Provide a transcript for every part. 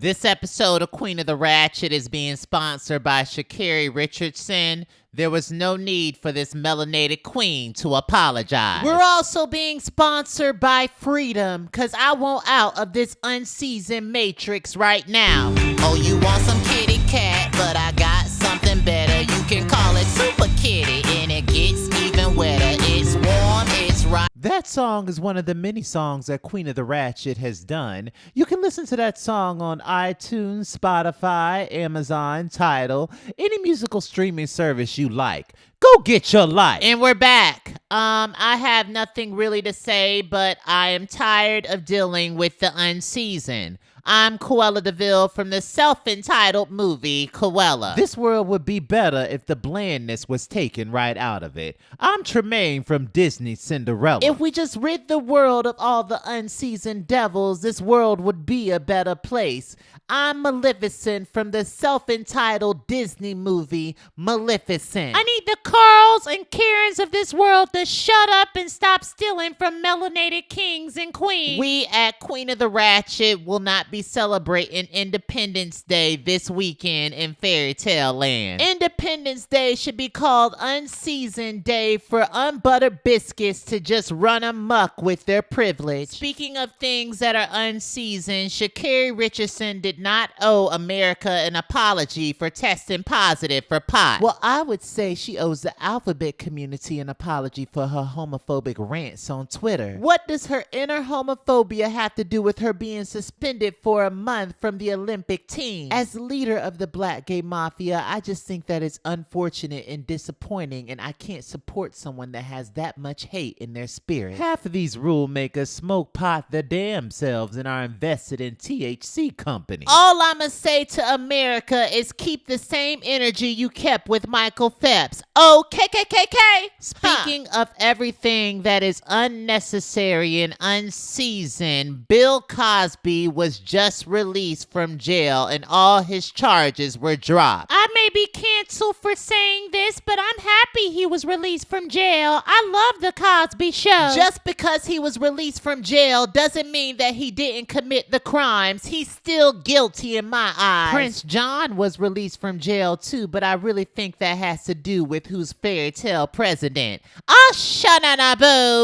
This episode of Queen of the Ratchet is being sponsored by Sha'Carri Richardson. There was no need for this melanated queen to apologize. We're also being sponsored by Freedom, because I want out of this unseasoned matrix right now. Oh, you want some kitty cat, but I got something better. You can call it Super Kitty, and it gets even wetter. It's warm, it's right. That song is one of the many songs that Queen of the Ratchet has done. You can listen to that song on iTunes, Spotify, Amazon, Tidal, any musical streaming service you like. Go get your life. And we're back. I have nothing really to say, but I am tired of dealing with the Unseasoned. I'm Cruella DeVille from the self-entitled movie Cruella. This world would be better if the blandness was taken right out of it. I'm Tremaine from Disney's Cinderella. If we just rid the world of all the unseasoned devils, this world would be a better place. I'm Maleficent from the self-entitled Disney movie Maleficent. I need the Carls and Karens of this world to shut up and stop stealing from melanated kings and queens. We at Queen of the Ratchet will not be celebrating Independence Day this weekend in Fairy Tale Land. Independence Day should be called Unseasoned Day for unbuttered biscuits to just run amok with their privilege. Speaking of things that are unseasoned, Sha'Carri Richardson did not owe America an apology for testing positive for pot. Well, I would say she owes the alphabet community an apology for her homophobic rants on Twitter. What does her inner homophobia have to do with her being suspended for a month from the Olympic team? As leader of the Black Gay Mafia, I just think that it's unfortunate and disappointing, and I can't support someone that has that much hate in their spirit. Half of these rule makers smoke pot their damn selves and are invested in THC companies. All I'ma say to America is keep the same energy you kept with Michael Phelps. Oh, KKKK! Speaking of everything that is unnecessary and unseasoned, Bill Cosby was just released from jail and all his charges were dropped. I may be canceled for saying this, but I'm happy he was released from jail. I love the Cosby Show. Just because he was released from jail doesn't mean that he didn't commit the crimes. He's still guilty in my eyes. Prince John was released from jail too, but I really think that has to do with who's fairy tale president.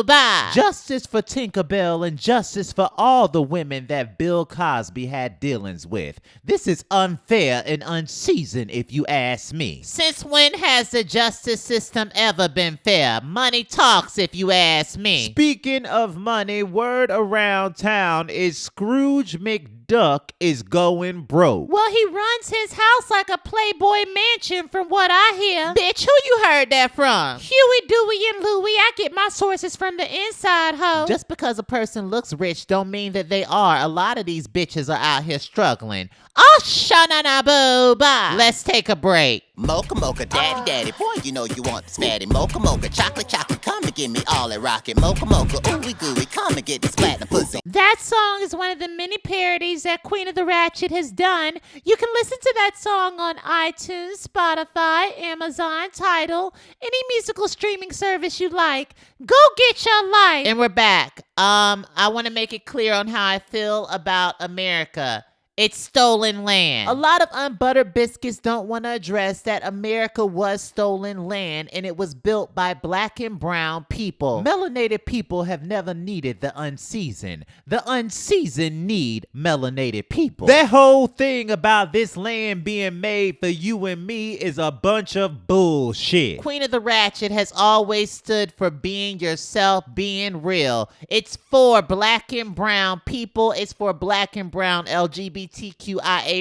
Bye. Justice for Tinkerbell and justice for all the women that Bill Cosby had dealings with. This is unfair and unseasoned if you ask me. Since when has the justice system ever been fair? Money talks if you ask me. Speaking of money, word around town is Scrooge McDuck is going broke. Well, he runs his house like a Playboy mansion from what I hear. Bitch, who you heard that from? Huey, Dewey, and Louie. I get my sources from the inside, ho. Just because a person looks rich don't mean that they are. A lot of these bitches are out here struggling. Bye. Let's take a break. Mocha mocha, daddy, boy, you know you want this fatty. Mocha mocha, chocolate, come and give me all that rockin'. Mocha mocha, ooey gooey, come and get this platinum pussy. That song is one of the many parodies that Queen of the Ratchet has done. You can listen to that song on iTunes, Spotify, Amazon, Tidal, any musical streaming service you like. Go get your life. And we're back. I want to make it clear on how I feel about America. It's stolen land. A lot of unbuttered biscuits don't want to address that America was stolen land and it was built by black and brown people. Melanated people have never needed the unseasoned. The unseasoned need melanated people. That whole thing about this land being made for you and me is a bunch of bullshit. Queen of the Ratchet has always stood for being yourself, being real. It's for black and brown people. It's for black and brown LGBTQIA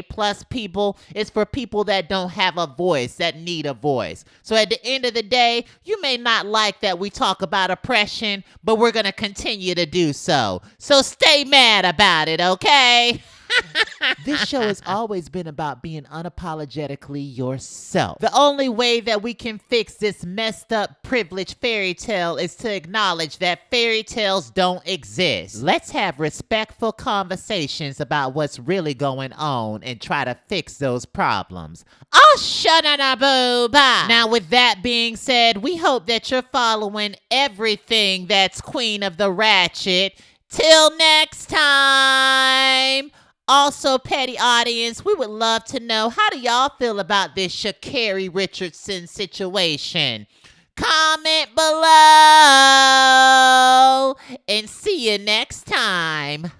plus people. It's for people that don't have a voice, that need a voice. So at the end of the day, you may not like that we talk about oppression, but we're going to continue to do so. So stay mad about it, okay? This show has always been about being unapologetically yourself. The only way that we can fix this messed up privileged fairy tale is to acknowledge that fairy tales don't exist. Let's have respectful conversations about what's really going on and try to fix those problems. Now with that being said, we hope that you're following everything that's Queen of the Ratchet. Till next time. Also, petty audience, we would love to know, how do y'all feel about this Sha'Carri Richardson situation? Comment below and see you next time.